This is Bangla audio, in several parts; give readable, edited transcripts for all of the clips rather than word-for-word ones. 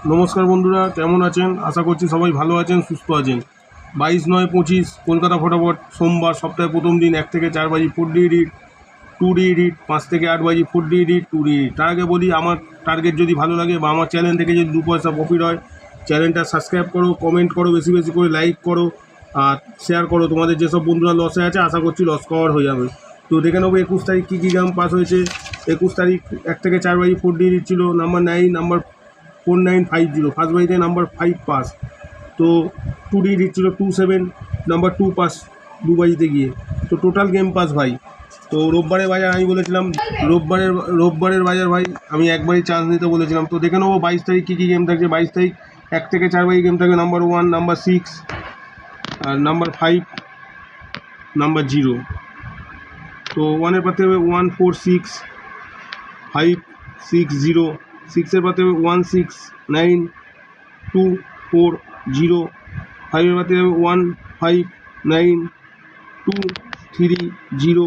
নমস্কার বন্ধুরা, কেমন আছেন? আশা করছি সবাই ভালো আছেন, সুস্থ আছেন। 22/9/25 কলকাতা ফটাফট সোমবার, সপ্তাহের প্রথম দিন। 1 থেকে 4 বাজি 4D এডিট, 2D এডিট, 5 থেকে 8 বাজি 4D এডিট, 2D এডিট। তার আগে বলি, আমার টার্গেট যদি ভালো লাগে বা আমার চ্যানেল থেকে যদি 2 পয়সা প্রফিট হয়, চ্যানেলটা সাবস্ক্রাইব করো, কমেন্ট করো, বেশি বেশি করে লাইক করো আর শেয়ার করো। তোমাদের যেসব বন্ধুরা লসে আছে, আশা করছি লস কভার হয়ে যাবে। তো দেখে নেবো 21 তারিখ কী কী গেম পাস হয়েছে। 21 তারিখ 1 থেকে 4 বাজি 4D এডিট ছিল। নাম্বার 9, নাম্বার 4950, ফার্স্ট বাজিতে নাম্বার 5 পাস। তো 2D দিচ্ছিল 27, নাম্বার 2 পাস 2 বাজিতে গিয়ে। তো টোটাল গেম পাস ভাই। তো রোববারের বাজার আমি বলেছিলাম, রোববারের বাজার ভাই আমি একবারই চান্স নিতে বলেছিলাম। তো দেখে নেবো 22 তারিখ কী কী গেম থাকছে। 22 তারিখ 1 থেকে 4 বাজি গেম থাকবে। নাম্বার 1, নাম্বার 6 আর নাম্বার 5, নাম্বার 0। তো 1-এর পাতে হবে 146 560, 6-এর পাতে হবে 169 240, 5-এর পাতে হবে 159 230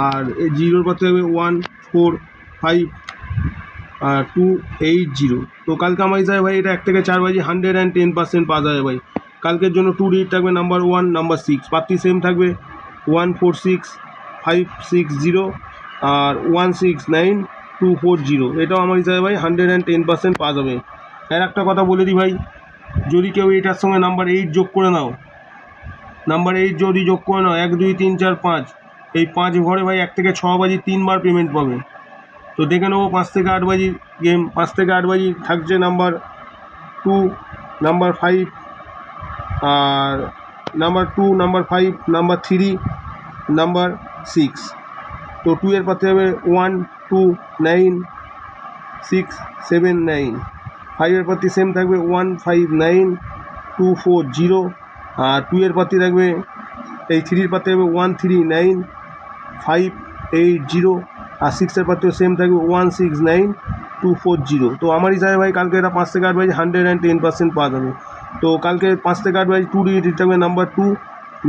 আর 0-র পাতে হবে 145 280। তো কালকে আমার হিসাবে ভাই এটা 1 থেকে 4 বাজি 110% পাওয়া যাবে ভাই। কালকের জন্য 2 ডিট থাকবে। নাম্বার 1, নাম্বার 6 প্রার্থী সেম থাকবে 146 560 আর 169 240। এটাও আমার হিসাবে ভাই 110% পাওয়া যাবে। আর একটা কথা বলে দিই ভাই, যদি কেউ এটার সঙ্গে নাম্বার 8 যোগ করে নাও, নাম্বার 8 যদি যোগ করে নাও 1 2 3 4 5, এই 5 ঘরে ভাই 1 থেকে 6 বাজি 3বার পেমেন্ট পাবে। তো দেখে নেবো 5 থেকে 8 বাজি গেম। 5 থেকে 8 বাজি থাকছে নাম্বার 2, নাম্বার 5 আর নাম্বার 2, নাম্বার 5, নাম্বার 3, নাম্বার 6। তো 2-এর পাতে হবে 129 679। 5-এর পাতি সেম থাকবে 159 240 আর 2-এর পাতি থাকবে, এই 3-র পাতে হবে 139 580 আর 6-এর পাতেও সেম থাকবে 169 240। তো আমার হিসাবে ভাই কালকে এটা 5 থেকে 8 বাজি 110% পাওয়া যাবে। তো কালকে 5 থেকে 8 বাজি 2 ডিট থাকবে নাম্বার 2,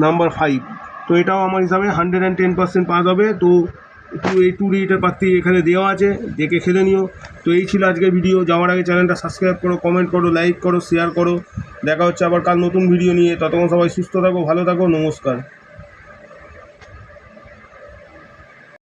নাম্বার 5। তো এটাও আমার হিসাবে 110% পাওয়া যাবে। তো এই 2 ডিটের প্রার্থী এখানে দেওয়া আছে, দেখে খেলে নিও। তো এই ছিল আজকের ভিডিও। যাওয়ার আগে চ্যানেলটা সাবস্ক্রাইব করো, কমেন্ট করো, লাইক করো, শেয়ার করো। দেখা হচ্ছে আবার কাল নতুন ভিডিও নিয়ে। ততক্ষণ সবাই সুস্থ থাকো, ভালো থাকো, নমস্কার।